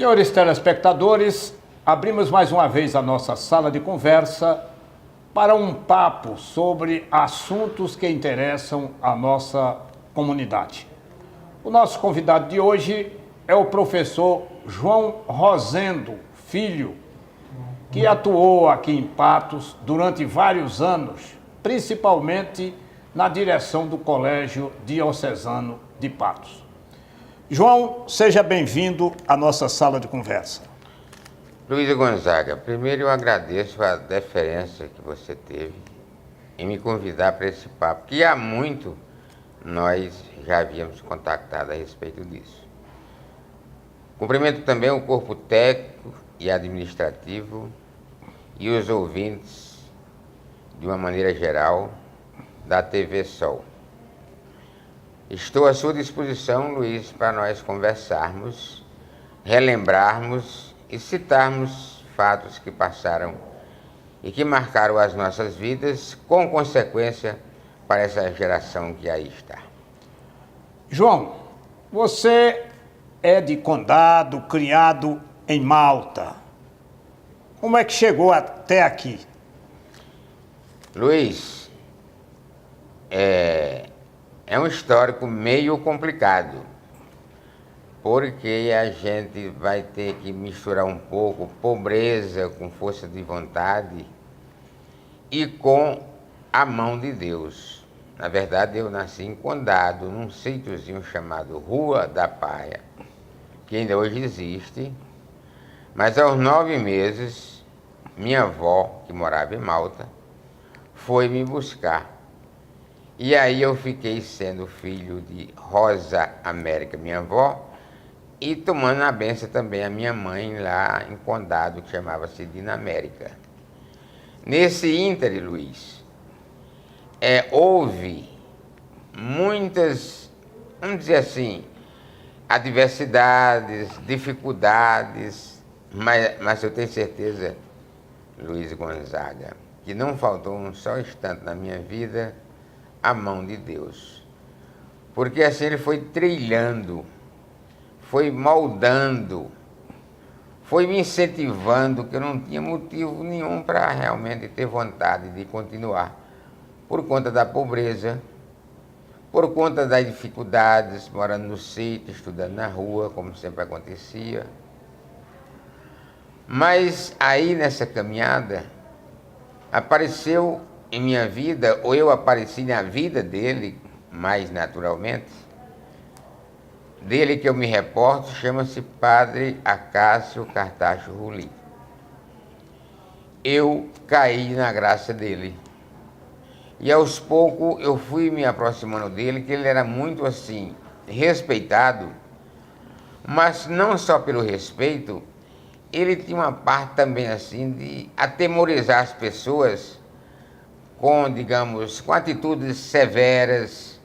Senhores telespectadores, abrimos mais uma vez a nossa sala de conversa para um papo sobre assuntos que interessam a nossa comunidade. O nosso convidado de hoje é o professor João Rosendo Filho, que atuou aqui em Patos durante vários anos, principalmente na direção do Colégio Diocesano de Patos. João, seja bem-vindo à nossa sala de conversa. Luiz Gonzaga, primeiro eu agradeço a deferência que você teve em me convidar para esse papo, que há muito nós já havíamos contactado a respeito disso. Cumprimento também o corpo técnico e administrativo e os ouvintes, de uma maneira geral, da TV Sol. Estou à sua disposição, Luiz, para nós conversarmos, relembrarmos e citarmos fatos que passaram e que marcaram as nossas vidas, com consequência para essa geração que aí está. João, você é de Condado, criado em Malta. Como é que chegou até aqui? Luiz, é um histórico meio complicado, porque a gente vai ter que misturar um pouco pobreza com força de vontade e com a mão de Deus. Na verdade, eu nasci em Condado, num sítiozinho chamado Rua da Paia, que ainda hoje existe, mas aos 9 meses, minha avó, que morava em Malta, foi me buscar. E aí eu fiquei sendo filho de Rosa América, minha avó, e tomando a benção também a minha mãe lá em Condado, que chamava-se Dina América. Nesse íntere, Luiz, houve muitas, vamos dizer assim, adversidades, dificuldades, mas eu tenho certeza, Luiz Gonzaga, que não faltou um só instante na minha vida a mão de Deus. Porque assim ele foi trilhando, foi moldando, foi me incentivando, que eu não tinha motivo nenhum para realmente ter vontade de continuar. Por conta da pobreza, por conta das dificuldades, morando no sítio, estudando na rua, como sempre acontecia. Mas aí nessa caminhada, apareceu em minha vida, ou eu apareci na vida dele, mais naturalmente, dele que eu me reporto, chama-se Padre Acácio Cartacho Ruli. Eu caí na graça dele. E aos poucos eu fui me aproximando dele, que ele era muito assim, respeitado, mas não só pelo respeito, ele tinha uma parte também assim de atemorizar as pessoas com, digamos, com atitudes severas,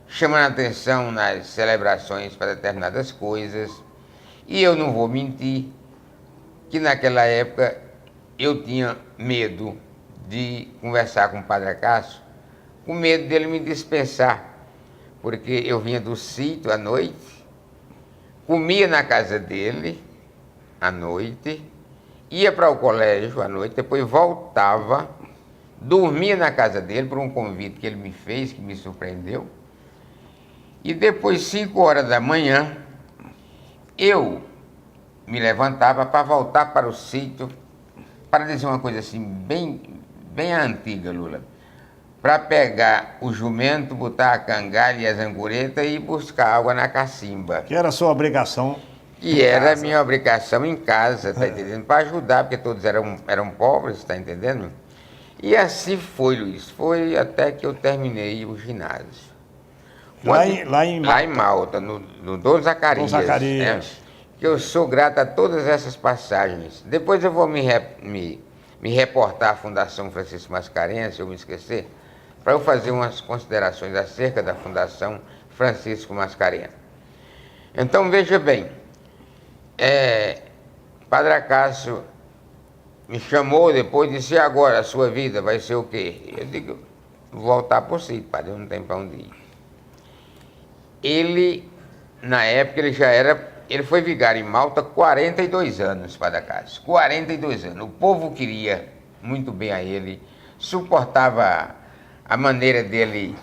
chamando a atenção nas celebrações para determinadas coisas. E eu não vou mentir que naquela época eu tinha medo de conversar com o Padre Acácio, com medo dele me dispensar, porque eu vinha do sítio à noite, comia na casa dele à noite, ia para o colégio à noite, depois voltava, dormia na casa dele por um convite que ele me fez, que me surpreendeu, e depois, 5 horas da manhã, eu me levantava para voltar para o sítio, para dizer uma coisa assim, bem antiga, Lula, para pegar o jumento, botar a cangalha e as anguretas e buscar água na cacimba. Que era a sua obrigação. Que era a minha obrigação em casa, tá entendendo? Para ajudar, porque todos eram pobres, tá entendendo? E assim foi, Luiz, foi até que eu terminei o ginásio. Lá em Malta, no Dom Zacarias. Dom Zacarias. Né? Que eu sou grato a todas essas passagens. Depois eu vou me reportar à Fundação Francisco Mascarenhas, se eu me esquecer, para eu fazer umas considerações acerca da Fundação Francisco Mascarenhas. Então, veja bem, Padre Acácio me chamou depois e disse: e agora a sua vida vai ser o quê? Eu digo: voltar por si, padre, eu não tenho para onde ir. Ele, na época, ele já era ele foi vigário em Malta 42 anos, Padre Cássio. 42 anos. O povo queria muito bem a ele, suportava a maneira dele,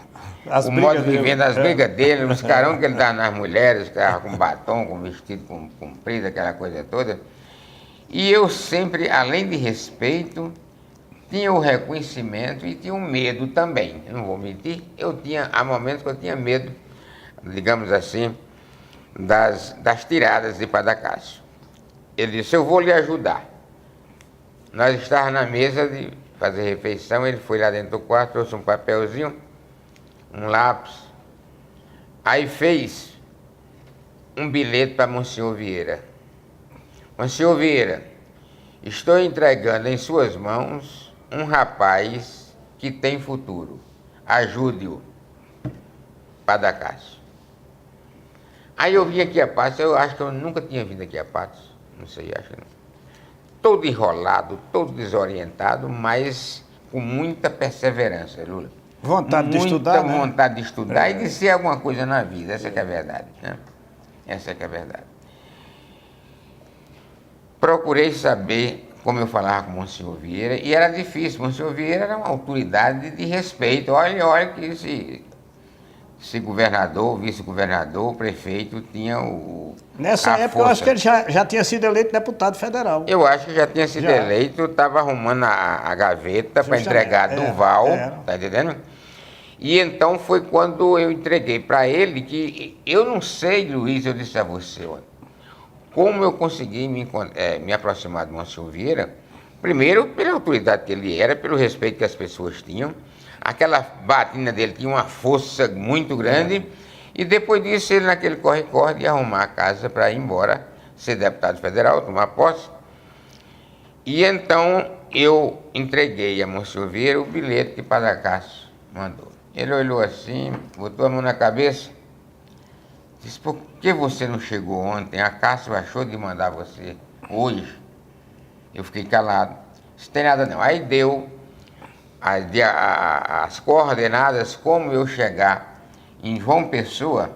o modo de viver, as brigas dele, os carão que ele dava nas mulheres, que era com batom, com vestido comprido, aquela coisa toda. E eu sempre, além de respeito, tinha o reconhecimento e tinha o medo também. Eu não vou mentir, há momentos que eu tinha medo, digamos assim, das tiradas de Padre Cássio. Ele disse, eu vou lhe ajudar. Nós estávamos na mesa de fazer refeição, ele foi lá dentro do quarto, trouxe um papelzinho, um lápis, aí fez um bilhete para Monsenhor Vieira. Monsenhor Vieira, estou entregando em suas mãos um rapaz que tem futuro. Ajude-o, Padre Cássio. Aí eu vim aqui a Patos, eu acho que eu nunca tinha vindo aqui a Patos, não sei, acho que não. Todo enrolado, todo desorientado, mas com muita perseverança, Lula. Vontade de estudar, muita vontade de estudar e de ser alguma coisa na vida, essa que é a verdade, né? Essa que é a verdade. Procurei saber como eu falava com o Monsenhor Vieira, e era difícil. O Monsenhor Vieira era uma autoridade de respeito. Olha que esse governador, vice-governador, prefeito tinha Nessa época força. Eu acho que ele já tinha sido eleito deputado federal. Eu acho que já tinha sido eleito, estava arrumando a gaveta para entregar a Duval, tá entendendo? E então foi quando eu entreguei para ele que eu não sei, Luiz, eu disse a você, olha, como eu consegui me aproximar do Monsenhor Vieira, primeiro pela autoridade que ele era, pelo respeito que as pessoas tinham, aquela batina dele tinha uma força muito grande, e depois disso ele naquele corre-corre de arrumar a casa para ir embora, ser deputado federal, tomar posse. E então eu entreguei a Monsenhor Vieira o bilhete que Padre Cássio mandou. Ele olhou assim, botou a mão na cabeça, disse, por que você não chegou ontem? A Cássio achou de mandar você hoje. Eu fiquei calado. Não tem nada não. Aí deu as coordenadas como eu chegar em João Pessoa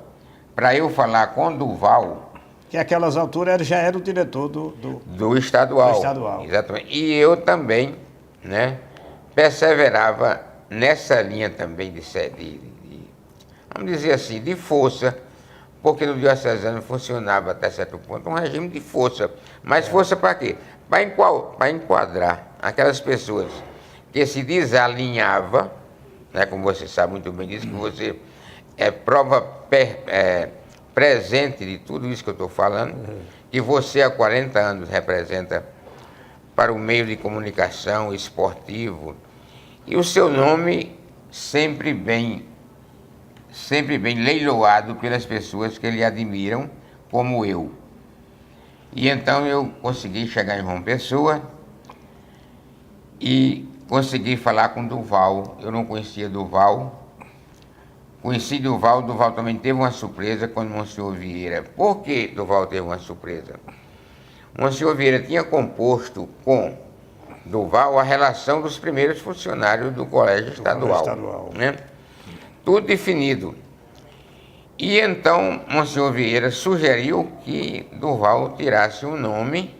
para eu falar com Duval. Que naquelas alturas ele já era o diretor do estadual. Exatamente. E eu também, né, perseverava nessa linha também vamos dizer assim, de força, porque no diocesano funcionava até certo ponto um regime de força. Mas força para quê? Para enquadrar aquelas pessoas que se desalinhava, né, como você sabe muito bem disso, que você é prova presente de tudo isso que eu estou falando, que você há 40 anos representa para o meio de comunicação esportivo, e o seu nome sempre bem leiloado pelas pessoas que lhe admiram, como eu. E então eu consegui chegar em João Pessoa e consegui falar com Duval. Eu não conhecia Duval. Conheci Duval também teve uma surpresa quando Monsenhor Vieira. Por que Duval teve uma surpresa? Monsenhor Vieira tinha composto com Duval a relação dos primeiros funcionários do Colégio Estadual. Né? Tudo definido. E então Monsenhor Vieira sugeriu que Duval tirasse um nome,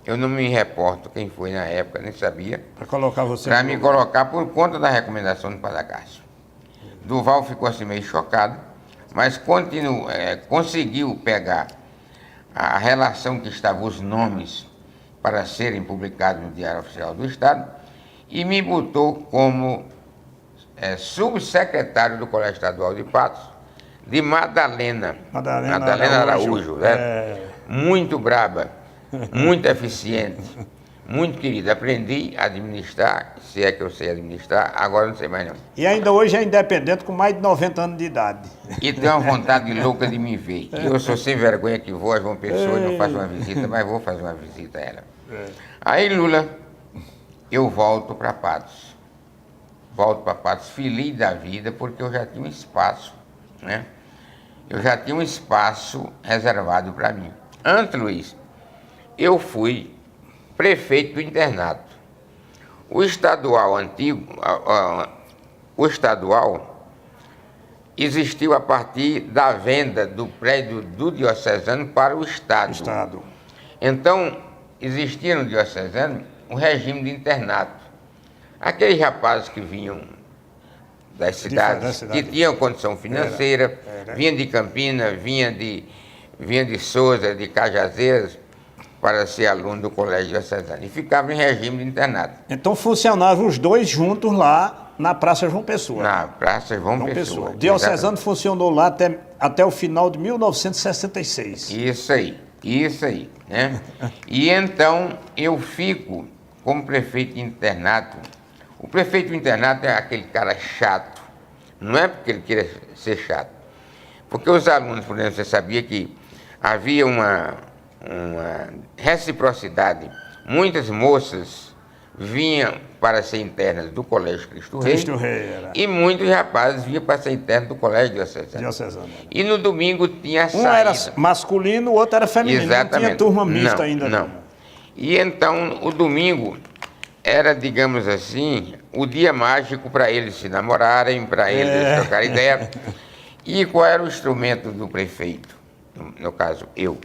eu não me reporto quem foi na época, nem sabia, para me colocar por conta da recomendação do Padre Cássio. Duval ficou assim meio chocado, mas conseguiu pegar a relação que estavam os nomes para serem publicados no Diário Oficial do Estado e me botou como subsecretário do Colégio Estadual de Patos, de Madalena Araújo, né? Muito braba, muito eficiente, muito querida. Aprendi a administrar, se é que eu sei administrar, agora não sei mais não. E ainda hoje é independente com mais de 90 anos de idade. E tenho uma vontade louca de me ver. Eu sou sem vergonha que vou a João Pessoa e não faço uma visita, mas vou fazer uma visita a ela. Aí, Lula, eu volto para Patos. Feliz da vida, porque eu já tinha um espaço, né? Eu já tinha um espaço reservado para mim. Antes, Luiz, eu fui prefeito do internato. O estadual antigo, existiu a partir da venda do prédio do diocesano para o Estado. Então, existia no diocesano um regime de internato. Aqueles rapazes que vinham das cidades, que tinham condição financeira, vinham de Campinas, vinham de Sousa, de Cajazeiras, para ser aluno do colégio diocesano. E ficavam em regime de internato. Então funcionavam os dois juntos lá na Praça João Pessoa. Na Praça João Pessoa. O diocesano funcionou lá até o final de 1966. Isso aí. Né? E então eu fico como prefeito de internato. O prefeito de internato é aquele cara chato. Não é porque ele queira ser chato. Porque os alunos, por exemplo, você sabia que havia uma reciprocidade. Muitas moças vinham para ser internas do Colégio Cristo Rei. E muitos rapazes vinham para ser internos do Colégio Diocesano. E no domingo tinha a saída. Um era masculino, o outro era feminino. Exatamente. Não tinha turma mista ainda. Não. E então o domingo era, digamos assim, o dia mágico para eles se namorarem, para eles trocarem ideia. E qual era o instrumento do prefeito? No caso, eu.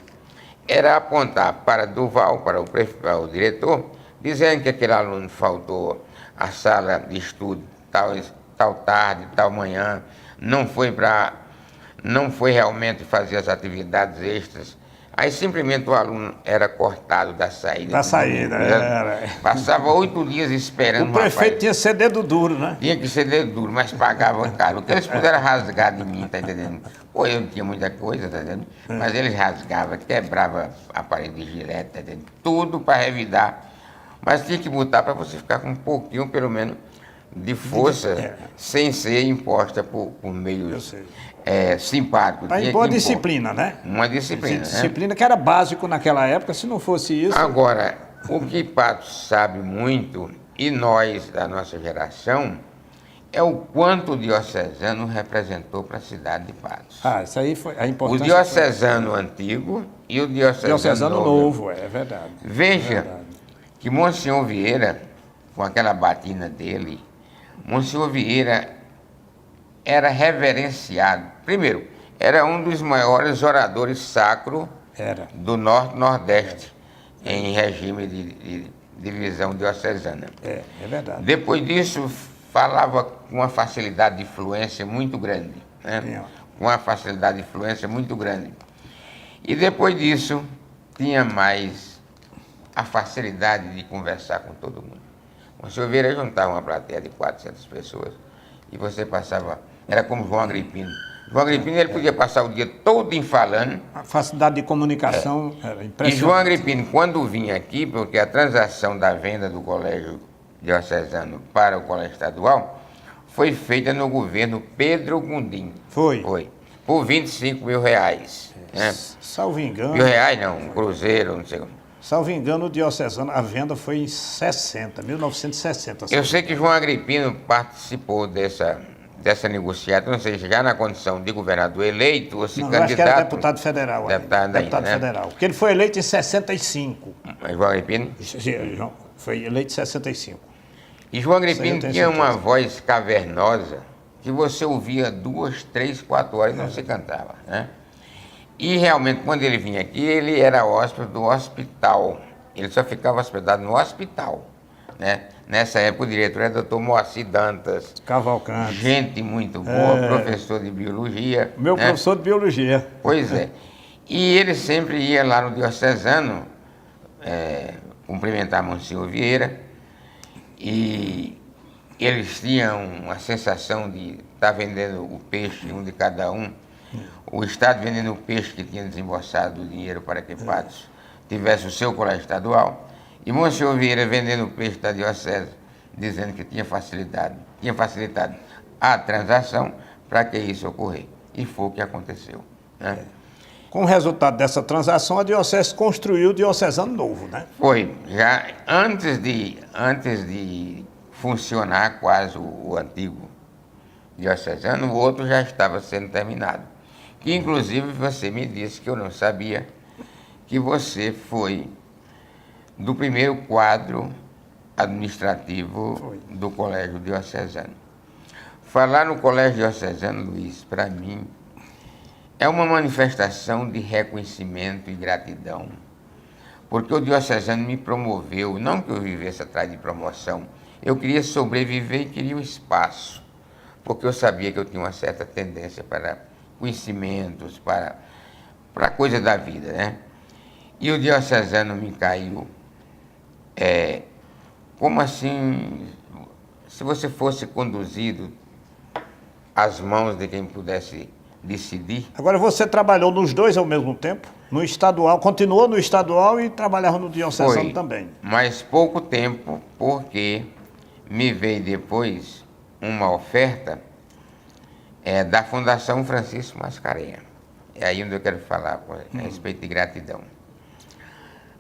Era apontar para Duval, para o diretor, dizendo que aquele aluno faltou à sala de estudo tal tarde, tal manhã, não foi realmente fazer as atividades extras. Aí simplesmente o aluno era cortado da saída. Passava 8 dias esperando. O prefeito tinha que ser dedo duro, né? Tinha que ser dedo duro, mas pagava caro. O que eles puderam rasgar de mim, tá entendendo? Pô, eu não tinha muita coisa, tá entendendo? Mas eles rasgavam, quebravam a parede de gilete, tá entendendo? Tudo para revidar. Mas tinha que botar para você ficar com um pouquinho, pelo menos, de força, sem ser imposta por meios simpáticos. Para impor disciplina, né? Uma disciplina. Disciplina que era básico naquela época, se não fosse isso... Agora, o que Patos sabe muito, e nós da nossa geração, é o quanto o diocesano representou para a cidade de Patos. Isso aí foi a importância. O diocesano antigo e o diocesano novo. É verdade. Veja que Monsenhor Vieira, com aquela batina dele, Monsenhor Vieira era reverenciado. Primeiro, era um dos maiores oradores sacros do Norte-Nordeste, em regime de divisão diocesana. É verdade. Depois disso, falava com uma facilidade de fluência muito grande. Né? Com uma facilidade de fluência muito grande. E depois disso, tinha mais a facilidade de conversar com todo mundo. O senhor Vieira juntava uma plateia de 400 pessoas e você passava... Era como João Agripino. João Agripino ele podia passar o dia todo falando. A facilidade de comunicação era impressionante. E João Agripino, quando vinha aqui, porque a transação da venda do colégio diocesano para o colégio estadual foi feita no governo Pedro Gundim. Foi. Por R$25 mil. Né? Salvo engano... R$1.000 não, um cruzeiro, não sei como. Salvo engano, o diocesano, a venda foi em 1960. Eu sei que João Agripino participou dessa negociata, não sei, já na condição de governador eleito ou se candidato... acho que era deputado federal. Deputado federal. Porque ele foi eleito em 65. João Agripino? Foi eleito em 65. E João Agripino tinha uma voz cavernosa que você ouvia 2, 3, 4 horas e não se cantava, né? E realmente, quando ele vinha aqui, ele era hóspede do hospital. Ele só ficava hospedado no hospital, né? Nessa época, o diretor era o Dr. Moacir Dantas. Cavalcante. Gente muito boa, professor de biologia. Meu professor de biologia. Pois é. E ele sempre ia lá no diocesano cumprimentar Monsenhor Vieira. E eles tinham uma sensação de estar vendendo o peixe, um de cada um. O Estado vendendo o peixe que tinha desembolsado o dinheiro para que Patos tivesse o seu colégio estadual. E Monsenhor Vieira vendendo o peixe da diocese, dizendo que tinha facilitado a transação para que isso ocorresse. E foi o que aconteceu. Né? Com o resultado dessa transação, a diocese construiu o diocesano novo, né? Foi. Já antes de funcionar quase o antigo diocesano, o outro já estava sendo terminado. Que inclusive você me disse que eu não sabia que você foi do primeiro quadro administrativo do Colégio Diocesano. falar no Colégio Diocesano, Luiz, para mim, é uma manifestação de reconhecimento e gratidão. Porque o diocesano me promoveu, não que eu vivesse atrás de promoção, eu queria sobreviver e queria um espaço, porque eu sabia que eu tinha uma certa tendência para conhecimentos, para a coisa da vida, né? E o diocesano me caiu, como assim, se você fosse conduzido às mãos de quem pudesse decidir. Agora, você trabalhou nos dois ao mesmo tempo? No estadual, continuou no estadual e trabalhava no diocesano também? Mas pouco tempo, porque me veio depois uma oferta da Fundação Francisco Mascarenhas. É aí onde eu quero falar a respeito de gratidão.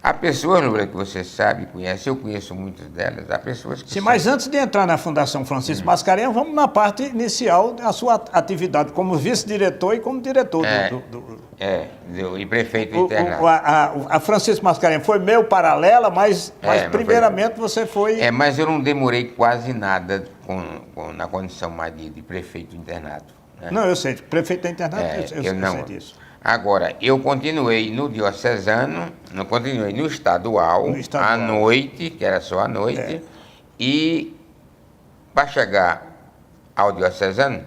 Há pessoas, Lula, que você sabe, conhece, eu conheço muitas delas, há pessoas que... Sim, mas antes de entrar na Fundação Francisco Mascarenhas, vamos na parte inicial da sua atividade como vice-diretor e como diretor e prefeito internado. A Francisco Mascarenhas foi meio paralela, mas primeiramente você foi... Mas eu não demorei quase nada na condição mais de prefeito internado. Né? Não, eu sei, prefeito internado, eu sei disso. Agora, eu continuei no diocesano, continuei no estadual, à noite, que era só à noite, e para chegar ao diocesano,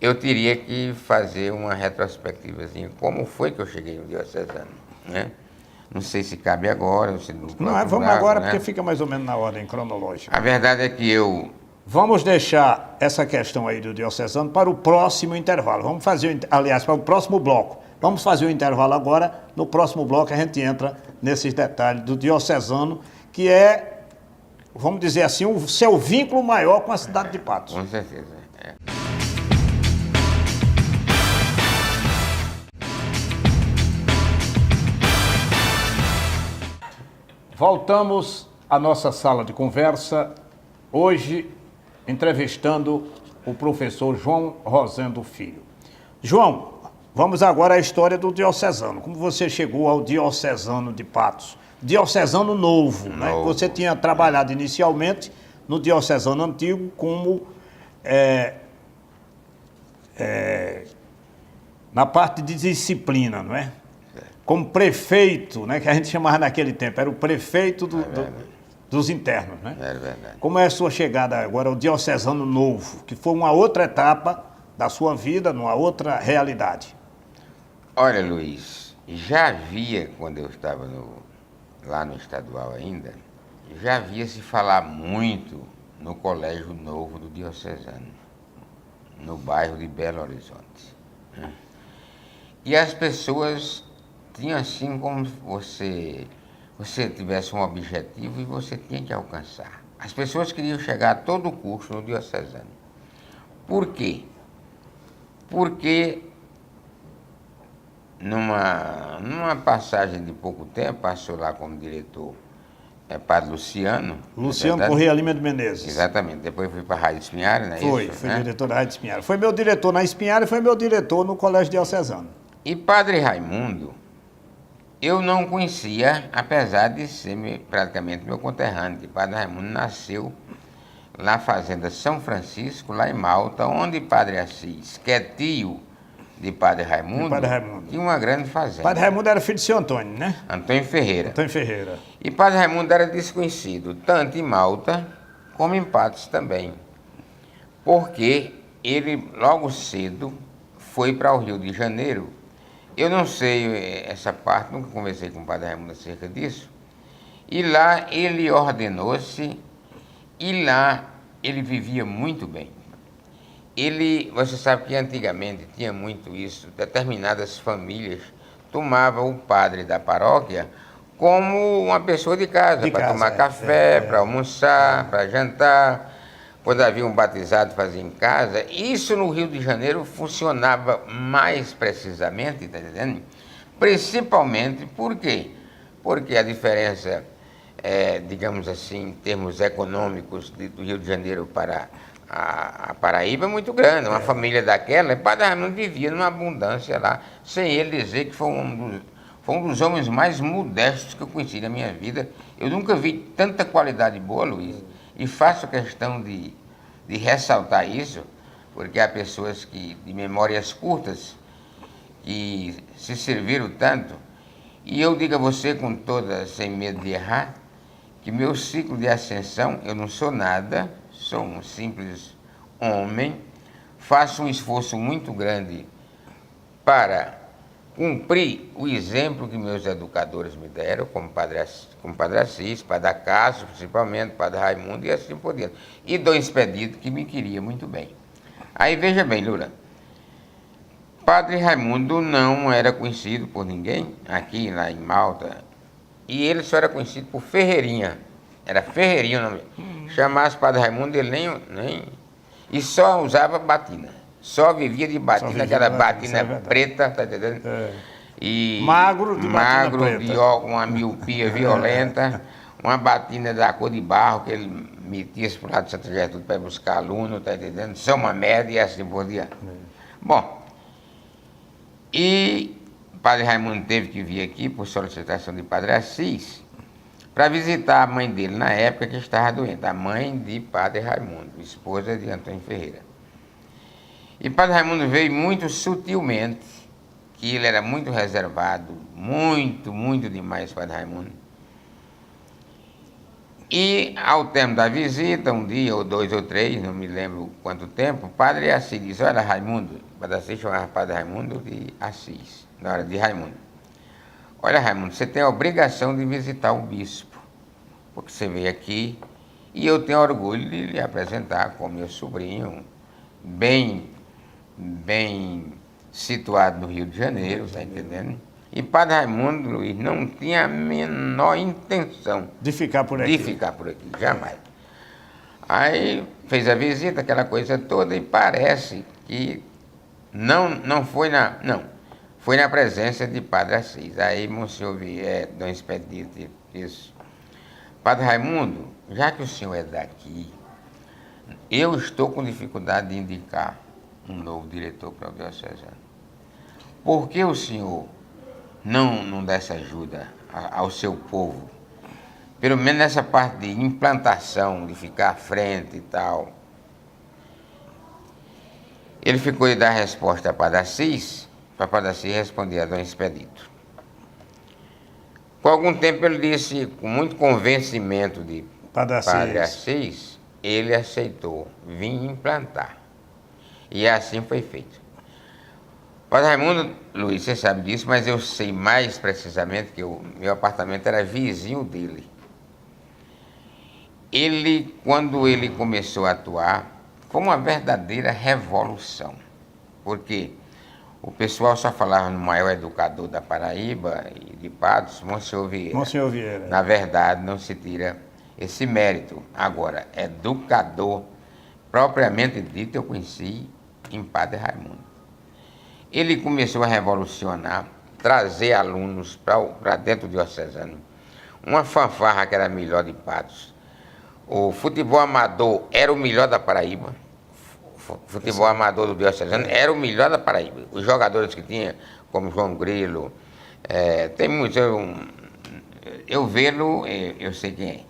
eu teria que fazer uma retrospectivazinha. Como foi que eu cheguei no diocesano? Né? Não sei se cabe agora, se não. Não, vamos agora, porque fica mais ou menos na ordem cronológica. A verdade é que eu... Vamos deixar essa questão aí do diocesano para o próximo intervalo. Vamos fazer, aliás, para o próximo bloco. Vamos fazer o intervalo agora. No próximo bloco a gente entra nesses detalhes do diocesano, que é, vamos dizer assim, o seu vínculo maior com a cidade de Patos. Com certeza. Voltamos à nossa sala de conversa, hoje entrevistando o professor João Rosendo Filho. João, vamos agora à história do diocesano. Como você chegou ao diocesano de Patos? Diocesano novo, né? Você tinha trabalhado inicialmente no diocesano antigo como na parte de disciplina, não é? Como prefeito, né? Que a gente chamava naquele tempo, era o prefeito dos internos, né? É verdade. Como é a sua chegada agora ao diocesano novo, que foi uma outra etapa da sua vida, numa outra realidade? Olha, Luiz, já havia, quando eu estava lá no estadual ainda, já havia se falar muito no Colégio Novo do Diocesano, no bairro de Belo Horizonte. E as pessoas tinham assim como você tivesse um objetivo e você tinha que alcançar. As pessoas queriam chegar a todo custo no diocesano. Por quê? Porque numa passagem de pouco tempo, passou lá como diretor Padre Luciano. Luciano Correia Lima de Menezes. Exatamente. Depois fui para a Rádio Espinhares, não é isso? Foi diretor da Rádio Espinhares. Foi meu diretor na Espinhares e foi meu diretor no Colégio Diocesano. E Padre Raimundo, eu não conhecia, apesar de ser praticamente meu conterrâneo, que Padre Raimundo nasceu na Fazenda São Francisco, lá em Malta, onde Padre Assis, que é tio de Padre Raimundo, tinha uma grande fazenda. Padre Raimundo era filho de seu Antônio, né? Antônio Ferreira. Antônio Ferreira. E Padre Raimundo era desconhecido, tanto em Malta como em Patos também, porque ele logo cedo foi para o Rio de Janeiro. Eu não sei essa parte, nunca conversei com o Padre Raimundo acerca disso. E lá ele ordenou-se, e lá ele vivia muito bem. Você sabe que antigamente tinha muito isso, determinadas famílias tomavam o padre da paróquia como uma pessoa de casa, para tomar café, para almoçar, para jantar. Quando havia um batizado, fazia em casa. Isso no Rio de Janeiro funcionava mais precisamente, está entendendo? Principalmente por quê? Porque a diferença, digamos assim, em termos econômicos do Rio de Janeiro para a Paraíba é muito grande. Uma família daquela, Padre Raimundo vivia numa abundância lá, sem ele dizer que foi um dos homens mais modestos que eu conheci na minha vida. Eu nunca vi tanta qualidade boa, Luiz. E faço questão de ressaltar isso, porque há pessoas que, de memórias curtas, que se serviram tanto. E eu digo a você com toda, sem medo de errar, que meu ciclo de ascensão, eu não sou nada, sou um simples homem, faço um esforço muito grande para cumprir o exemplo que meus educadores me deram, como Padre Assis, Padre Acácio, principalmente, Padre Raimundo e assim por diante. E Dom Expedito, que me queria muito bem. Aí veja bem, Lula, Padre Raimundo não era conhecido por ninguém aqui, lá em Malta, e ele só era conhecido por Ferreirinha. Era Ferreirinha o nome. Chamasse Padre Raimundo, ele nem... E só usava batina. Só vivia de batina, aquela batina preta, tá entendendo? É. E Magro de magro, batina de preta. óculos, uma miopia violenta, uma batina da cor de barro, que ele metia-se para o lado de Santa Gertrude para buscar aluno, tá entendendo? Só uma média e assim por diante. Bom, e Padre Raimundo teve que vir aqui por solicitação de Padre Assis para visitar a mãe dele na época que estava doente, a mãe de Padre Raimundo, esposa de Antônio Ferreira. E Padre Raimundo veio muito sutilmente, que ele era muito reservado, muito demais, Padre Raimundo. E ao término da visita, um dia ou dois ou três, não me lembro quanto tempo, Padre Assis disse: olha, Raimundo, Padre Assis chamava Padre Raimundo de Assis, na hora de Raimundo. Olha, Raimundo, você tem a obrigação de visitar o bispo, porque você veio aqui e eu tenho orgulho de lhe apresentar como meu sobrinho, bem situado no Rio de Janeiro, está entendendo? E Padre Raimundo, Luiz, não tinha a menor intenção de ficar por aqui. Jamais. Aí fez a visita, aquela coisa toda, e parece que foi na presença de Padre Assis. Aí Monsenhor Dom Expedito disse: Padre Raimundo, já que o senhor é daqui, eu estou com dificuldade de indicar um novo diretor para o diocesano. Por que o senhor não dá essa ajuda ao seu povo? Pelo menos nessa parte de implantação, de ficar à frente e tal. Ele ficou de dar resposta a Padre Assis, para Padre Assis responder a Dom Expedito. Por algum tempo ele disse, com muito convencimento de Padre Assis, ele aceitou vir implantar. E assim foi feito. Padre Raimundo, Luiz, você sabe disso, mas eu sei mais precisamente que o meu apartamento era vizinho dele. Quando ele começou a atuar, foi uma verdadeira revolução. Porque o pessoal só falava no maior educador da Paraíba e de Patos, Monsenhor Vieira. Monsenhor Vieira. Na verdade, não se tira esse mérito. Agora, educador, propriamente dito, eu conheci em Padre Raimundo. Ele começou a revolucionar, trazer alunos para dentro do diocesano. Uma fanfarra que era a melhor de Patos. O futebol amador era o melhor da Paraíba. O futebol amador do diocesano era o melhor da Paraíba. Os jogadores que tinha, como João Grilo, tem muitos. Eu vê-lo, eu sei quem é.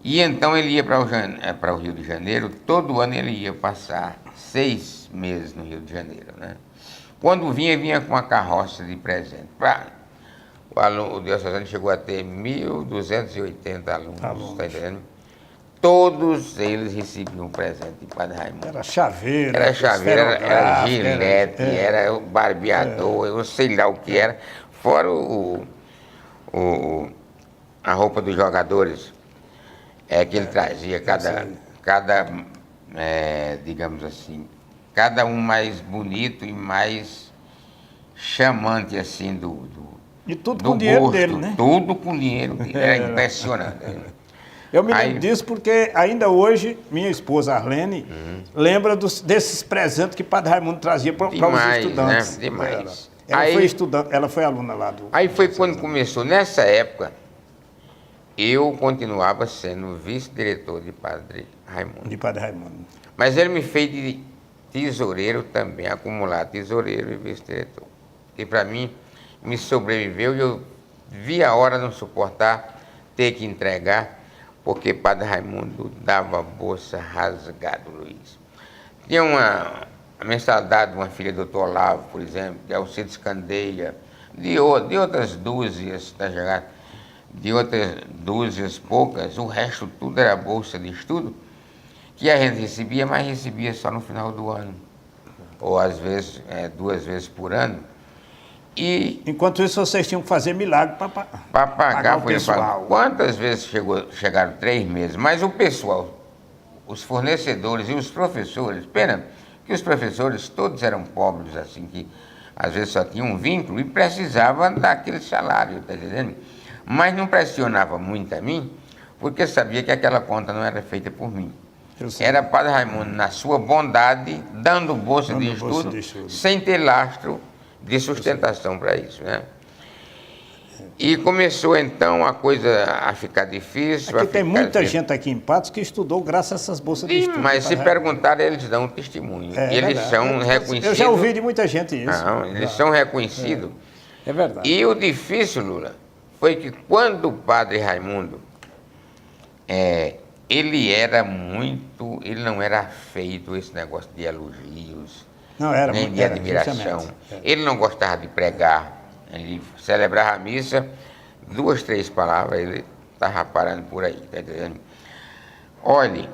E então ele ia para o Rio de Janeiro, todo ano ele ia passar 6 meses no Rio de Janeiro, né? Quando vinha com uma carroça de presente. O diocesano chegou a ter 1.280 alunos, está entendendo? Todos eles recebiam um presente de Padre Raimundo. Era chaveiro, era gilete, era o barbeador, eu sei lá o que era. Fora a roupa dos jogadores que ele trazia, digamos assim, cada um mais bonito e mais chamante, assim, e tudo com dinheiro gosto, dele, né? Tudo com dinheiro dele, era impressionante. Eu me lembro disso porque ainda hoje minha esposa Arlene lembra desses presentes que Padre Raimundo trazia para os estudantes. Né? Demais. Ela foi aluna lá do... Aí foi quando começou, nessa época, eu continuava sendo vice-diretor de Padre Raimundo. De Padre Raimundo. Mas ele me fez de tesoureiro também, acumular tesoureiro e vice-diretor. E para mim, me sobreviveu e eu vi a hora de não suportar ter que entregar, porque Padre Raimundo dava bolsa rasgado, Luiz. Tinha a mensalidade de uma filha do Dr. Olavo, por exemplo, de Alcides Candeia, de outras dúzias, tá chegando? De outras dúzias poucas, o resto tudo era bolsa de estudo, que a gente recebia, mas recebia só no final do ano, ou às vezes 2 vezes por ano. E enquanto isso, vocês tinham que fazer milagre para pagar o pessoal. Quantas vezes chegaram 3 meses? Mas o pessoal, os fornecedores e os professores, pena que os professores todos eram pobres, assim, que às vezes só tinham um vínculo e precisavam daquele salário, tá entendendo? Mas não pressionava muito a mim, porque sabia que aquela conta não era feita por mim. Era Padre Raimundo, na sua bondade, dando bolsa de estudo, sem ter lastro de sustentação para isso, né? E começou então a coisa a ficar difícil. Aqui tem muita gente aqui em Patos que estudou graças a essas bolsas de estudo. Mas se perguntarem, eles dão um testemunho. E eles são reconhecidos. Eu já ouvi de muita gente isso. Não, eles são reconhecidos. É verdade. E o difícil, Lula, foi que quando o Padre Raimundo, ele não era afeito a esse negócio de elogios, não, era, nem de admiração. Ele não gostava de pregar. Ele celebrava a missa, 2, 3 palavras, ele estava parando por aí, tá entendendo? Olhe,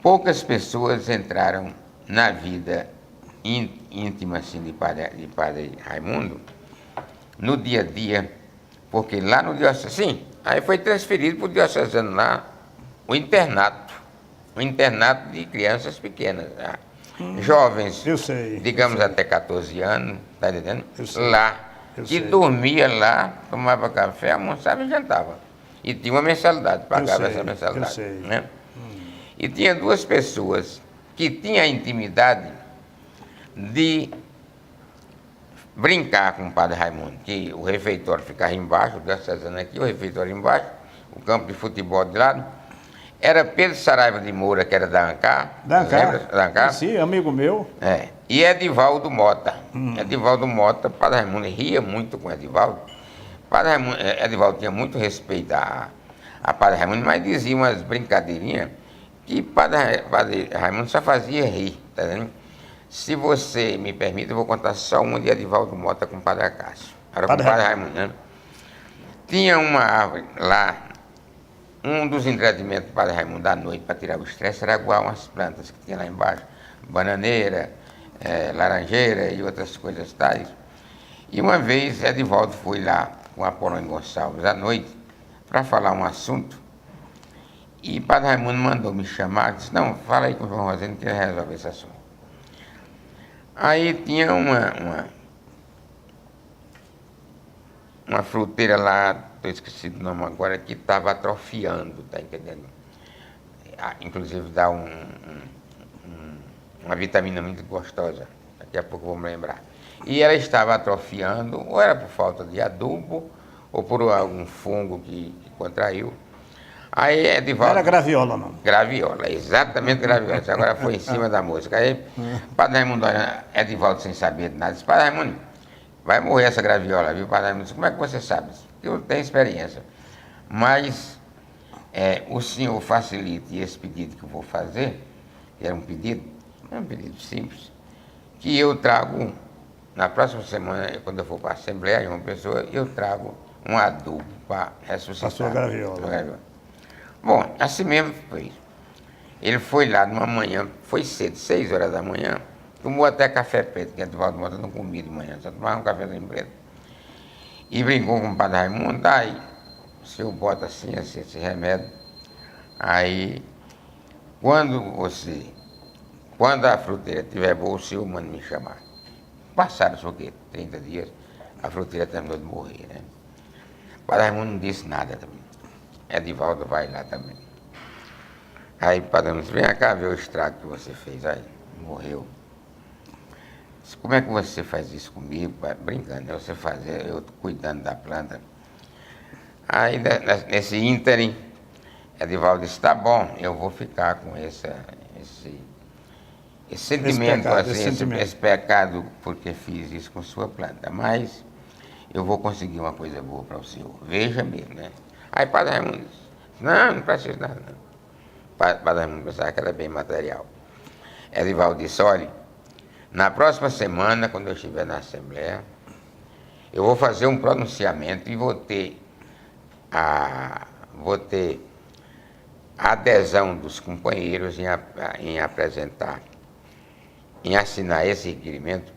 poucas pessoas entraram na vida íntima assim, de padre Raimundo, no dia a dia, porque lá no diocesano, sim, aí foi transferido para o diocesano lá, o internato de crianças pequenas, jovens, digamos até 14 anos, tá entendendo? Lá. Que dormia lá, tomava café, almoçava e jantava. E tinha uma mensalidade, pagava essa mensalidade. Né? E tinha 2 pessoas que tinham a intimidade de brincar com o Padre Raimundo, que o refeitório ficava embaixo, o diocesano aqui, o refeitório embaixo, o campo de futebol de lado. Era Pedro Saraiva de Moura, que era da ANCAR. Da ANCAR? Sim, amigo meu. E Edivaldo Mota. Edivaldo Mota, Padre Raimundo ria muito com Edivaldo. Edivaldo tinha muito respeito a Padre Raimundo, mas dizia umas brincadeirinhas que Padre Raimundo só fazia rir, tá vendo? Se você me permite, eu vou contar só uma de Edivaldo Mota com o Padre Acácio. Era com o Padre Raimundo, né? Tinha uma árvore lá. Um dos entretimentos do Padre Raimundo à noite para tirar o estresse era aguar umas plantas que tinha lá embaixo, bananeira, laranjeira e outras coisas tais. E uma vez Edivaldo foi lá com a Polônia Gonçalves à noite para falar um assunto e Padre Raimundo mandou me chamar, disse, não, fala aí com o João Rosendo que ele resolve esse assunto. Aí tinha uma fruteira lá, estou esquecido o nome agora, que estava atrofiando, tá entendendo? Inclusive dá uma vitamina muito gostosa, daqui a pouco vou me lembrar. E ela estava atrofiando, ou era por falta de adubo, ou por algum fungo que contraiu. Aí Edivaldo... Era graviola, não? Graviola, exatamente graviola. Agora foi em cima da música. Aí Padre Raimundo, Edivaldo sem saber de nada, disse, Padre Raimundo, vai morrer essa graviola, viu? Padre Raimundo disse, como é que você sabe? Eu tenho experiência. Mas o senhor facilite esse pedido que eu vou fazer, que era um pedido simples, que eu trago, na próxima semana, quando eu for para a Assembleia, uma pessoa, eu trago um adubo para ressuscitar. A sua graviola. Bom, assim mesmo foi. Ele foi lá numa manhã, foi cedo, 6 horas da manhã, tomou até café preto, que Edivaldo Mota não comia de manhã, só tomava um cafezinho preto. E brincou com o Padre Raimundo, aí o senhor bota assim, esse remédio. Aí, quando a fruteira tiver boa, o senhor manda me chamar. Passaram-se o quê? 30 dias, a fruteira terminou de morrer, né? O Padre Raimundo não disse nada também. Edivaldo vai lá também. Aí o Padre Raimundo disse, vem cá ver o estrago que você fez. Aí, morreu. Disse, como é que você faz isso comigo? Brincando, né? Você fazer, eu cuidando da planta. Aí, nesse ínterim, Edivaldo disse, tá bom, eu vou ficar com esse sentimento, esse pecado, porque fiz isso com sua planta, mas eu vou conseguir uma coisa boa para o senhor. Veja mesmo, né? Aí Padre Raimundo disse, não precisa nada, não. Padre Raimundo pensava que era bem material. Edivaldo disse, olha, na próxima semana, quando eu estiver na Assembleia, eu vou fazer um pronunciamento e vou ter a adesão dos companheiros em apresentar, em assinar esse requerimento,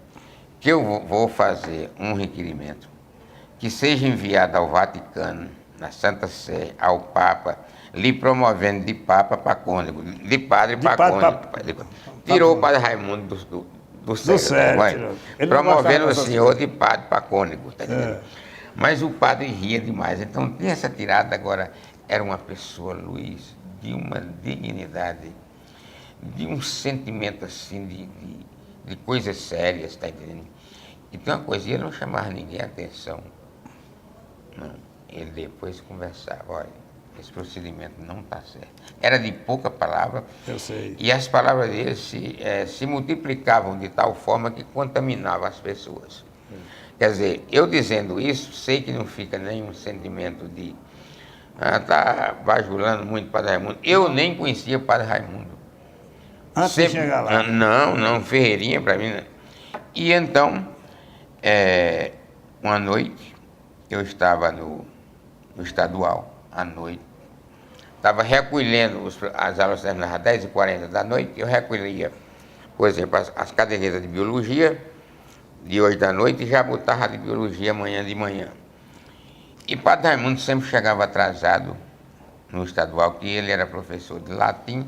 que eu vou fazer um requerimento que seja enviado ao Vaticano, na Santa Sé, ao Papa, lhe promovendo de Papa para cônego, de padre para cônego. Tirou o padre Raimundo do século, promovendo o senhor de padre para cônego, tá entendendo? Mas o padre ria demais, então tem essa tirada. Agora, era uma pessoa, Luiz, de uma dignidade, de um sentimento assim, de coisas sérias, tá entendendo? Então, uma coisa, ele não chamava ninguém a atenção. Não, ele depois conversava, olha, esse procedimento não está certo. Era de pouca palavra. Eu sei. E as palavras dele se multiplicavam de tal forma que contaminavam as pessoas. Quer dizer, eu dizendo isso, sei que não fica nenhum sentimento de tá bajulando muito o Padre Raimundo. Eu nem conhecia o Padre Raimundo. Antes de chegar lá. Não, Ferreirinha para mim, né? E então, uma noite, eu estava no estadual, à noite, estava recolhendo, as aulas terminavam às 10h40 da noite, eu recolhia, por exemplo, as cadernetas de biologia de hoje da noite e já botava de biologia amanhã de manhã. E Padre Raimundo sempre chegava atrasado no estadual, que ele era professor de latim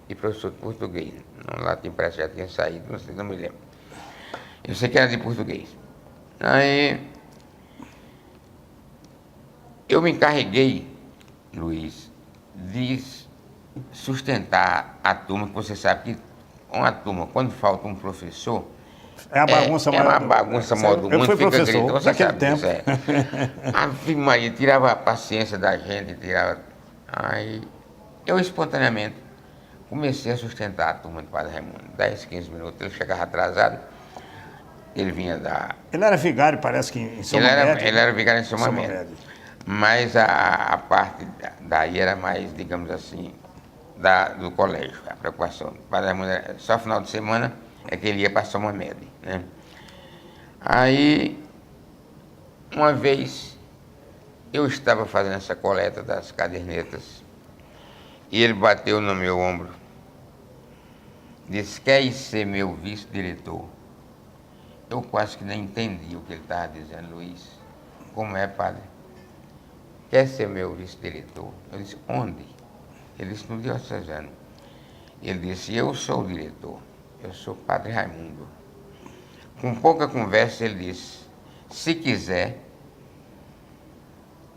e professor de português. No latim parece que já tinha saído, não sei, não me lembro. Eu sei que era de português. Aí eu me encarreguei, Luiz, de sustentar a turma, que você sabe que uma turma, quando falta um professor, é a bagunça maior. É uma bagunça maior do mundo. Eu fui fica professor gritando, você naquele sabe tempo. Disso, Ave Maria, tirava a paciência da gente, tirava. Aí eu espontaneamente comecei a sustentar a turma do Padre Raimundo. 10, 15 minutos, ele chegava atrasado, ele vinha da. Ele era vigário, parece que em São Mamédio. Ele era vigário em São Mamédio. Mas a parte daí era mais, digamos assim, do colégio, a preocupação. O Padre Raimundo era, só final de semana é que ele ia para São Mamédio, né? Aí, uma vez, eu estava fazendo essa coleta das cadernetas e ele bateu no meu ombro, disse, quer ser meu vice-diretor? Eu quase que nem entendi o que ele estava dizendo, Luiz. Como é, padre? Quer ser meu vice-diretor? Eu disse, onde? Ele disse, no diocesano. Ele disse, eu sou o diretor. Eu sou Padre Raimundo. Com pouca conversa, ele disse, se quiser,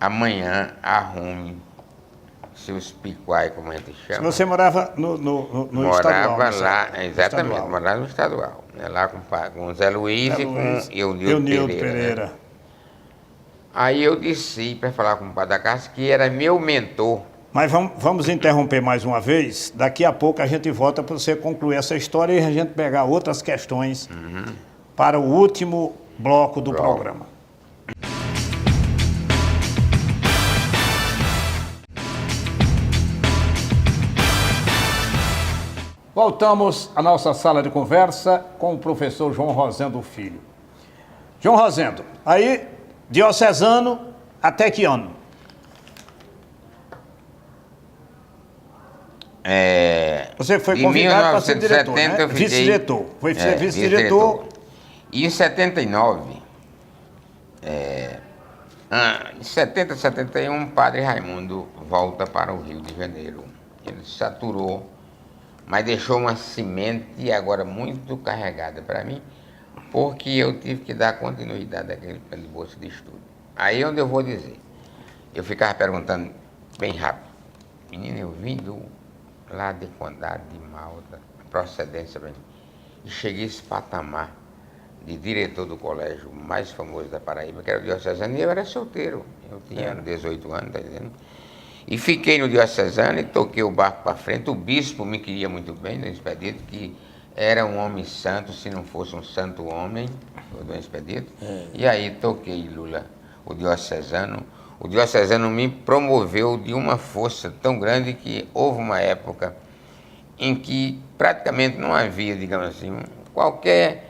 amanhã arrume seus picuai, como a gente chama. Você morava no estadual? Morava lá, exatamente, estadual. Morava no estadual. Né, lá com o Zé Luiz e com Eunildo Pereira. Né? Aí eu desci para falar com o Padre da Casa, que era meu mentor. Mas vamos interromper mais uma vez. Daqui a pouco a gente volta para você concluir essa história e a gente pegar outras questões para o último bloco do programa. Voltamos à nossa sala de conversa com o professor João Rosendo Filho. João Rosendo, aí, diocesano, até que ano? Você foi convidado para ser diretor, né? Vice-diretor. Foi ser vice-diretor. E em 79, em 70, 71, Padre Raimundo volta para o Rio de Janeiro. Ele saturou, mas deixou uma semente agora muito carregada para mim, porque eu tive que dar continuidade àquele plano de bolsa de estudo. Aí onde eu vou dizer, eu ficava perguntando bem rápido, menino, eu vim lá de Condado, de Malta, procedência para mim, e cheguei a esse patamar de diretor do colégio mais famoso da Paraíba, que era o diocesano, e eu era solteiro, eu tinha 18 anos, tá dizendo? E fiquei no diocesano e toquei o barco para frente. O bispo me queria muito bem, Dom Expedito, que era um homem santo, se não fosse um santo homem, o Dom Expedito. E aí toquei, Lula, o diocesano. O diocesano me promoveu de uma força tão grande que houve uma época em que praticamente não havia, digamos assim, qualquer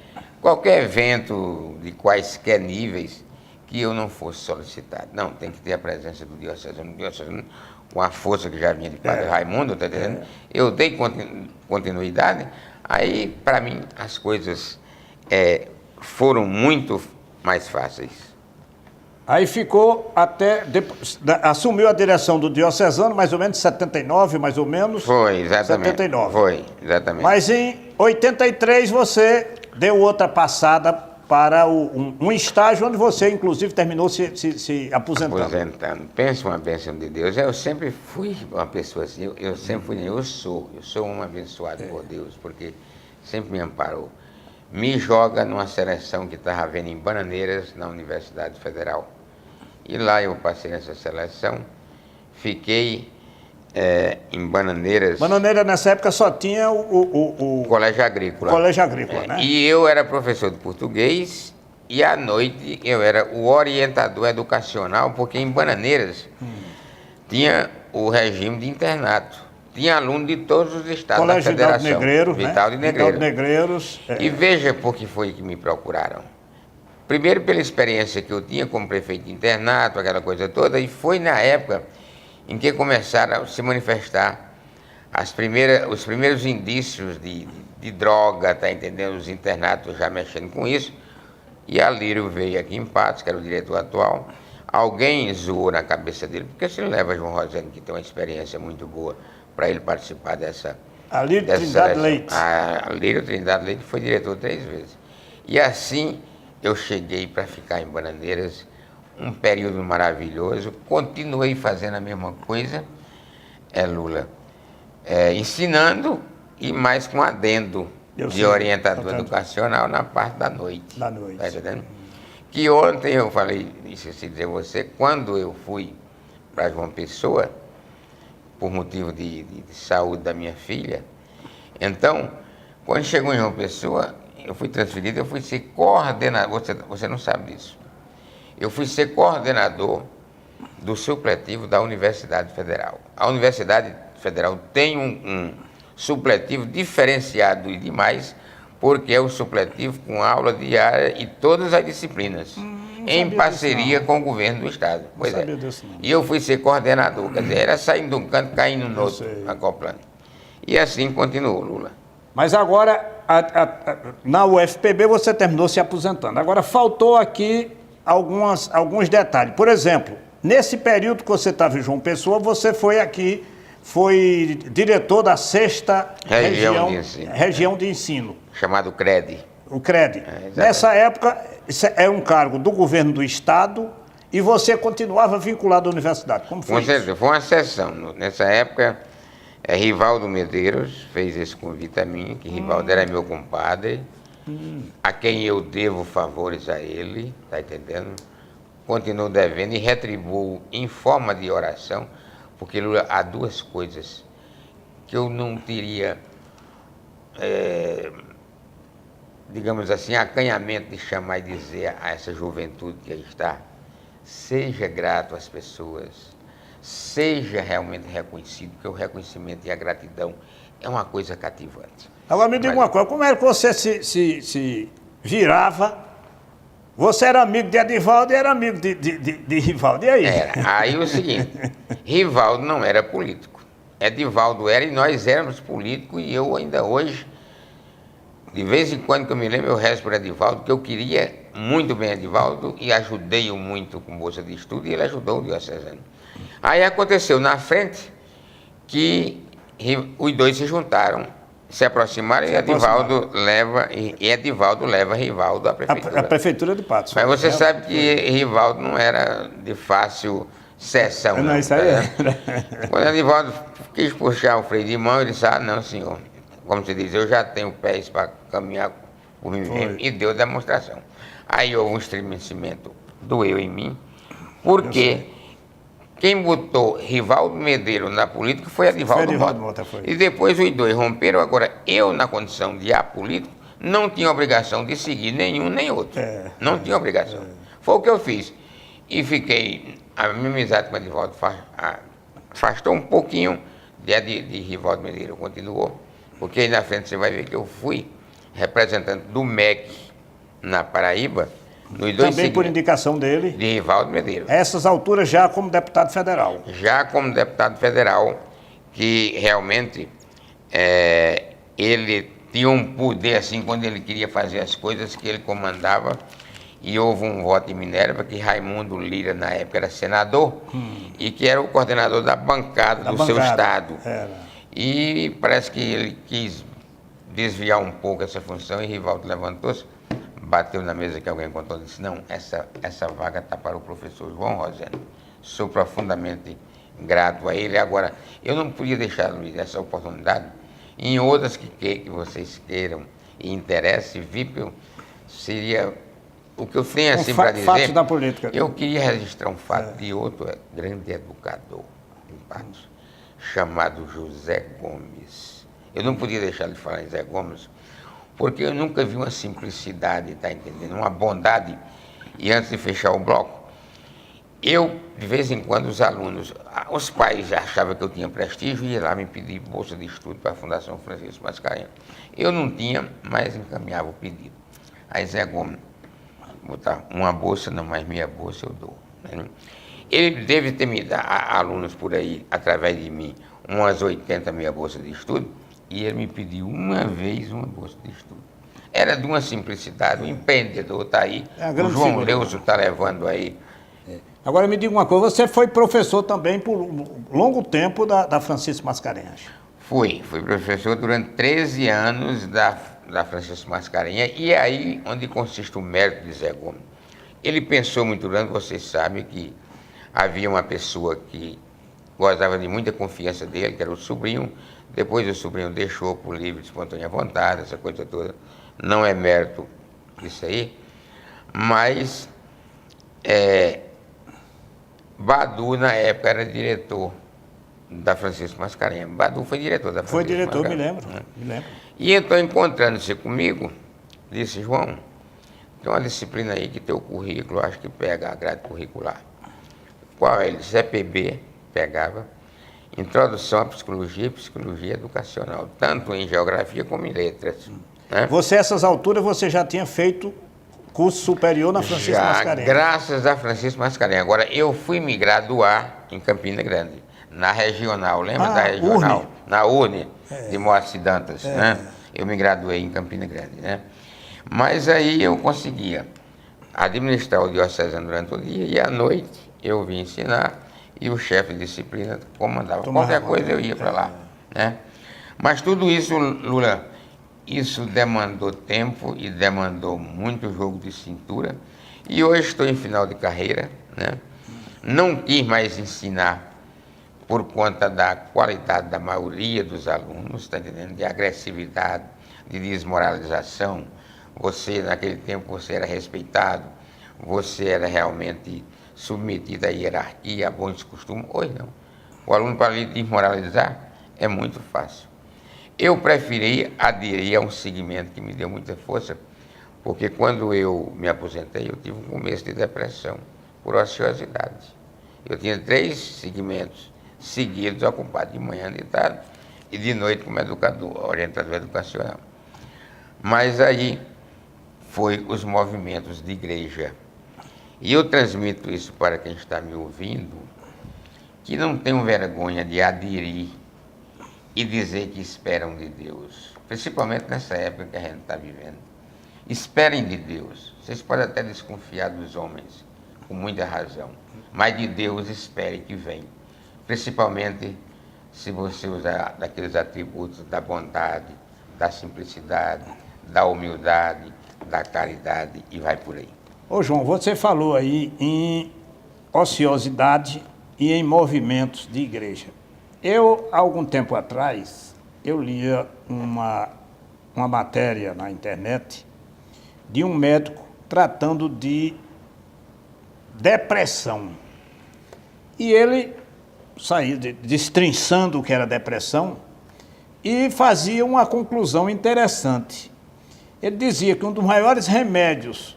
evento de quaisquer níveis que eu não fosse solicitado. Não, tem que ter a presença do diocesano com a força que já vinha de Padre Raimundo, tá entendendo? Eu dei continuidade, aí para mim as coisas foram muito mais fáceis. Aí ficou até, assumiu a direção do diocesano, mais ou menos em 79, mais ou menos. Foi, exatamente. 79. Foi, exatamente. Mas em 83 você deu outra passada para um estágio onde você, inclusive, terminou se aposentando. Pensa uma bênção de Deus. Eu sempre fui uma pessoa assim, eu sou um abençoado por Deus, porque sempre me amparou. Me joga numa seleção que estava havendo em Bananeiras, na Universidade Federal. E lá eu passei nessa seleção, fiquei em Bananeiras. Bananeiras nessa época só tinha o Colégio Agrícola. Colégio Agrícola, né? E eu era professor de português e à noite eu era o orientador educacional, porque em Bananeiras tinha o regime de internato. Tinha aluno de todos os estados da federação. Vital de Negreiros. E veja por que foi que me procuraram. Primeiro pela experiência que eu tinha como prefeito de internato, aquela coisa toda, e foi na época em que começaram a se manifestar os primeiros indícios de droga, tá entendendo? Os internatos já mexendo com isso. E a Lírio veio aqui em Patos, que era o diretor atual. Alguém zoou na cabeça dele, porque se leva João Rosendo, que tem uma experiência muito boa, para ele participar dessa... A Lírio Trindade Leite. A Lírio Trindade Leite foi diretor 3 vezes. E assim eu cheguei para ficar em Bananeiras, um período maravilhoso, continuei fazendo a mesma coisa, Lula, ensinando e mais com adendo de orientador educacional na parte da noite. Da noite. Tá entendendo? Que ontem eu falei, esqueci de dizer a você, quando eu fui para João Pessoa, por motivo de saúde da minha filha, então, quando chegou em João Pessoa, eu fui transferido, eu fui ser coordenador, você não sabe disso, eu fui ser coordenador do supletivo da Universidade Federal. A Universidade Federal tem um supletivo diferenciado e demais, porque é o supletivo com aula diária e todas as disciplinas, em parceria com o governo do estado. Pois é. E eu fui ser coordenador, quer dizer, era saindo de um canto, caindo no outro, acoplando. E assim continuou, Lula. Mas agora, na UFPB você terminou se aposentando. Agora faltou aqui alguns detalhes. Por exemplo, nesse período que você estava em João Pessoa, você foi diretor da 6ª região de ensino. Chamado CRED. O CRED. Nessa época, isso é um cargo do governo do estado e você continuava vinculado à universidade. Como foi isso? Foi uma sessão. Nessa época, Rivaldo Medeiros fez esse convite a mim, que Rivaldo era meu compadre, a quem eu devo favores a ele, tá entendendo? Continuo devendo e retribuo em forma de oração, porque, Lula, há 2 coisas que eu não teria, digamos assim, acanhamento de chamar e dizer a essa juventude que aí está: seja grato às pessoas, seja realmente reconhecido, porque o reconhecimento e a gratidão é uma coisa cativante. Agora me diga uma coisa, como é que você se virava? Você era amigo de Edivaldo e era amigo de Rivaldo, e aí? Aí o seguinte, Rivaldo não era político, Edivaldo era e nós éramos políticos, e eu ainda hoje, de vez em quando que eu me lembro, eu rezo por Edivaldo, que eu queria muito bem Edivaldo e ajudei-o muito com bolsa de estudo, e ele ajudou o diocesano. Aí aconteceu na frente que os 2 se juntaram, se aproximaram, e Edivaldo leva Rivaldo à prefeitura. A prefeitura de Patos. Mas você sabe que Rivaldo não era de fácil sessão. Não, isso aí Quando Edivaldo quis puxar o freio de mão, ele disse: não, senhor, como se diz, eu já tenho pés para caminhar por mim mesmo, e deu demonstração. Aí houve um estremecimento, doeu em mim, porque quem botou Rivaldo Medeiros na política foi Edivaldo Mota. E depois os 2 romperam. Agora, eu, na condição de apolítico, não tinha obrigação de seguir nenhum nem outro. Não tinha obrigação. Foi o que eu fiz. E fiquei... A minha amizade com Edivaldo afastou um pouquinho de Rivaldo Medeiros, continuou. Porque aí na frente você vai ver que eu fui representante do MEC na Paraíba, nos dois Também por indicação dele. de Rivaldo Medeiros. A essas alturas já como deputado federal. Já como deputado federal, que realmente ele tinha um poder assim, quando ele queria fazer as coisas que ele comandava, e houve um voto em Minerva que Raimundo Lira, na época, era senador, e que era o coordenador da bancada do seu estado. E parece que ele quis desviar um pouco essa função, e Rivaldo levantou-se, bateu na mesa que alguém contou e disse, não, essa vaga está para o professor João Rosendo. Sou profundamente grato a ele. Agora, eu não podia deixar, Luiz, essa oportunidade. Em outras que vocês queiram e interessem, VIP seria o que eu tenho assim para dizer. Fatos da política. Eu queria registrar um fato de outro grande educador em Patos, chamado José Gomes. Eu não podia deixar de falar em José Gomes, porque eu nunca vi uma simplicidade, tá entendendo? Uma bondade. E antes de fechar o bloco, eu, de vez em quando, os alunos, os pais já achavam que eu tinha prestígio e ia lá me pedir bolsa de estudo para a Fundação Francisco Mascarenhas. Eu não tinha, mas encaminhava o pedido. Aí Zé Gomes, botar uma bolsa, não, mas meia bolsa eu dou. Né? Ele deve ter me dado alunos por aí, através de mim, umas 80 meia bolsa de estudo, e ele me pediu uma vez uma bolsa de estudo. Era de uma simplicidade, o empreendedor está aí, o João Leuso está levando aí. Agora me diga uma coisa, você foi professor também por longo tempo da Francisco Mascarenhas. Fui professor durante 13 anos da Francisco Mascarenhas, e é aí onde consiste o mérito de Zé Gomes. Ele pensou muito grande, vocês sabem que havia uma pessoa que gozava de muita confiança dele, que era o sobrinho. Depois o sobrinho deixou por livre e espontânea vontade, essa coisa toda. Não é mérito isso aí, mas Badu, na época, era diretor da Francisco Mascarenhas. Badu foi diretor da Francisco Foi diretor, Mascarenhas. me lembro. E então, encontrando-se comigo, disse, João, tem uma disciplina aí que teu currículo, acho que pega a grade curricular. Qual é? Ele disse, PB, pegava. Introdução à Psicologia e Psicologia Educacional, tanto em Geografia como em Letras. Né? Você, a essas alturas, você já tinha feito curso superior na Francisco Mascarenhas? Graças a Francisco Mascarenhas. Agora, eu fui me graduar em Campina Grande, na Regional, lembra da Regional? URNE. Na URNE, de Moacir Dantas. Né? Eu me graduei em Campina Grande. Né? Mas aí eu conseguia administrar o diocesano durante o dia e à noite eu vim ensinar e o chefe de disciplina comandava. Qualquer coisa eu ia para lá. Né? Mas tudo isso, Lula, isso demandou tempo e demandou muito jogo de cintura. E hoje estou em final de carreira. Né? Não quis mais ensinar por conta da qualidade da maioria dos alunos, tá entendendo? De agressividade, de desmoralização. Você, naquele tempo, você era respeitado, você era realmente submetido à hierarquia, a bons costumes. Hoje não. O aluno, para lhe desmoralizar, é muito fácil. Eu preferi aderir a um segmento que me deu muita força, porque quando eu me aposentei, eu tive um começo de depressão por ociosidade. Eu tinha 3 segmentos seguidos, ocupados de manhã, de tarde e de noite como educador, orientador educacional. Mas aí foi os movimentos de igreja. E eu transmito isso para quem está me ouvindo, que não tenham vergonha de aderir e dizer que esperam de Deus, principalmente nessa época que a gente está vivendo. Esperem de Deus. Vocês podem até desconfiar dos homens, com muita razão, mas de Deus espere que vem, principalmente se você usar daqueles atributos da bondade, da simplicidade, da humildade, da caridade e vai por aí. Ô João, você falou aí em ociosidade e em movimentos de igreja. Eu, há algum tempo atrás, eu lia uma matéria na internet de um médico tratando de depressão. E ele saía destrinçando o que era depressão e fazia uma conclusão interessante. Ele dizia que um dos maiores remédios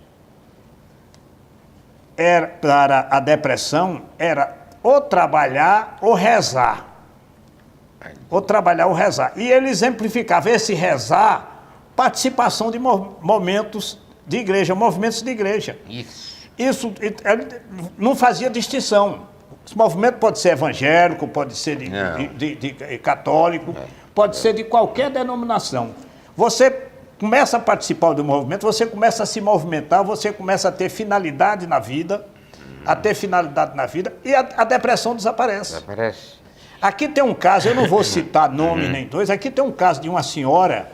para a depressão era ou trabalhar ou rezar. ou trabalhar o rezar. E ele exemplificava esse rezar, participação de momentos de igreja, movimentos de igreja. Isso ele não fazia distinção. Esse movimento pode ser evangélico, pode ser de católico, pode ser de qualquer denominação. Você começa a participar do movimento, você começa a se movimentar, você começa a ter finalidade na vida, e a depressão desaparece. Aqui tem um caso, eu não vou citar nome nem dois, aqui tem um caso de uma senhora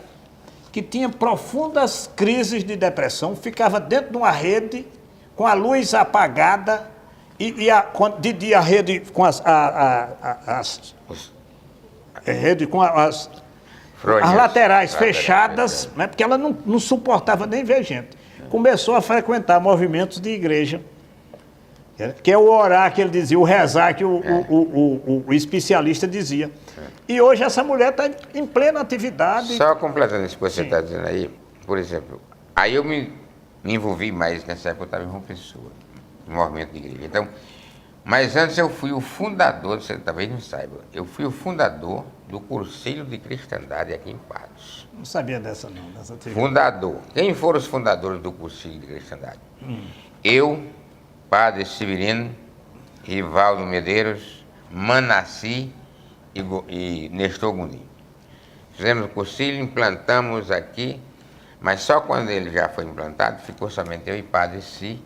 que tinha profundas crises de depressão, ficava dentro de uma rede com a luz apagada de dia a rede com as laterais fechadas, né, porque ela não suportava nem ver gente. Começou a frequentar movimentos de igreja, que é o orar que ele dizia, o rezar que o especialista dizia. E hoje essa mulher está em plena atividade. Só completando isso que você está dizendo aí, por exemplo, aí eu me envolvi mais nessa época, eu estava em João Pessoa, no movimento de igreja. Então, mas antes eu fui o fundador, você talvez não saiba, eu fui o fundador do Conselho de Cristandade aqui em Patos. Não sabia dessa não, dessa atividade. Fundador. Quem foram os fundadores do Conselho de Cristandade? Eu, Padre Severino, Rivaldo Medeiros, Manassi e Nestor Gondim. Fizemos o concílio, implantamos aqui, mas só quando ele já foi implantado, ficou somente eu e Padre Si.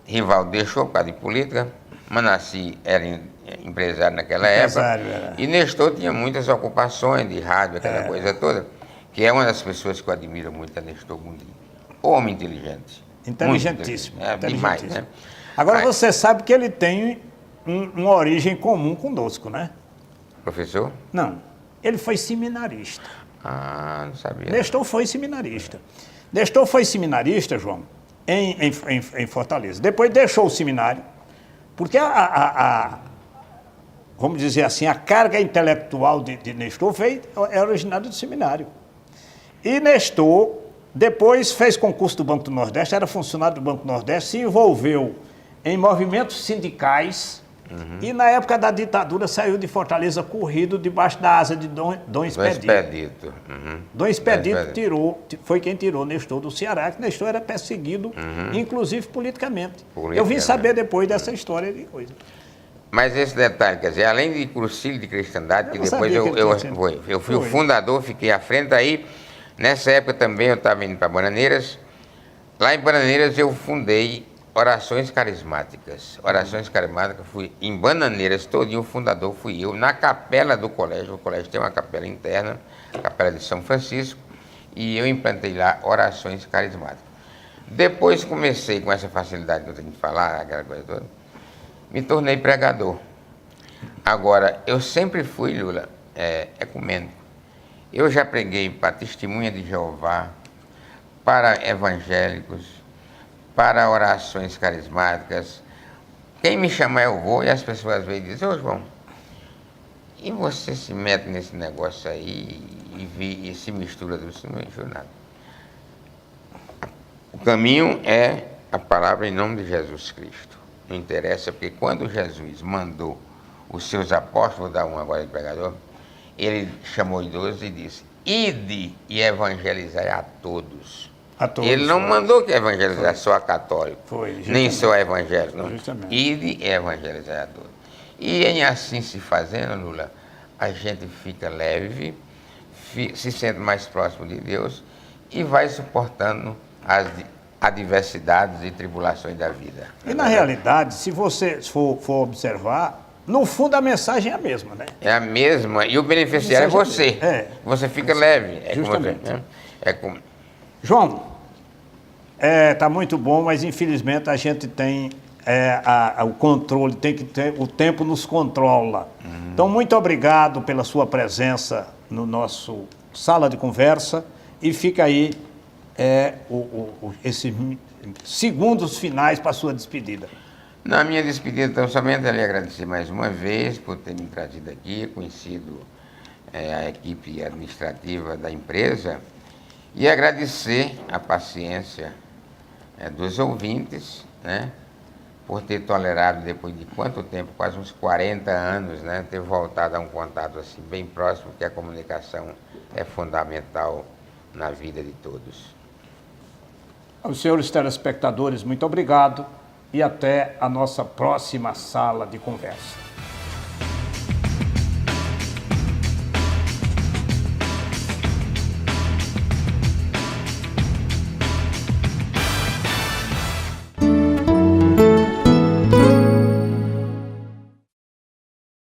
Rivaldo deixou por causa de política, Manassi era empresário naquela época, e Nestor tinha muitas ocupações de rádio, aquela coisa toda, que é uma das pessoas que eu admiro muito, é Nestor Gondim. Homem inteligente. Inteligentíssimo. Demais, né? Agora você sabe que ele tem uma origem comum conosco, né? Professor? Não. Ele foi seminarista. Ah, não sabia. Nestor foi seminarista. Nestor foi seminarista, João, em Fortaleza. Depois deixou o seminário, porque vamos dizer assim, a carga intelectual de Nestor é originária do seminário. E Nestor depois fez concurso do Banco do Nordeste, era funcionário do Banco do Nordeste, se envolveu em movimentos sindicais e na época da ditadura saiu de Fortaleza corrido debaixo da asa de Dom Expedito. Dom Expedito foi quem tirou Nestor do Ceará, que Nestor era perseguido, inclusive politicamente. Eu vim saber depois dessa história de coisa. Mas esse detalhe, quer dizer, além de Conselho de Cristandade, que depois eu fui o fundador, fiquei à frente aí. Nessa época também eu estava indo para Bananeiras. Lá em Bananeiras eu fundei Orações Carismáticas. Orações Carismáticas, fui em Bananeiras, todinho o fundador fui eu, na capela do colégio. O colégio tem uma capela interna, a capela de São Francisco, e eu implantei lá Orações Carismáticas. Depois comecei com essa facilidade que eu tenho de falar, aquela coisa toda, me tornei pregador. Agora, eu sempre fui, Lula, ecumênico. Eu já preguei para Testemunha de Jeová, para evangélicos, para orações carismáticas. Quem me chamar eu vou, e as pessoas às vezes dizem, ô João, e você se mete nesse negócio aí e se mistura tudo, isso não enxerga nada. O caminho é a palavra em nome de Jesus Cristo. Não interessa, porque quando Jesus mandou os seus apóstolos, dar um agora de pregador, ele chamou 12 e disse, ide e evangelizai a todos. Ele não mandou que evangelizasse só a católico, nem só a evangélico. Não. Ide e evangelizai a todos. E em assim se fazendo, Lula, a gente fica leve, se sente mais próximo de Deus e vai suportando as adversidades e tribulações da vida. E na realidade, se você for observar, no fundo a mensagem é a mesma, né? É a mesma, e o beneficiário é você. Você fica leve. Justamente. João, tá muito bom, mas infelizmente a gente tem o controle, tem que ter, o tempo nos controla. Então, muito obrigado pela sua presença no nosso sala de conversa e fica aí esses segundos finais para a sua despedida. Na minha despedida, então, somente lhe agradecer mais uma vez por ter me trazido aqui, conhecido a equipe administrativa da empresa e agradecer a paciência dos ouvintes, né? por ter tolerado, depois de quanto tempo, quase uns 40 anos, né, ter voltado a um contato assim bem próximo, porque a comunicação é fundamental na vida de todos. Aos senhores telespectadores, muito obrigado e até a nossa próxima sala de conversa.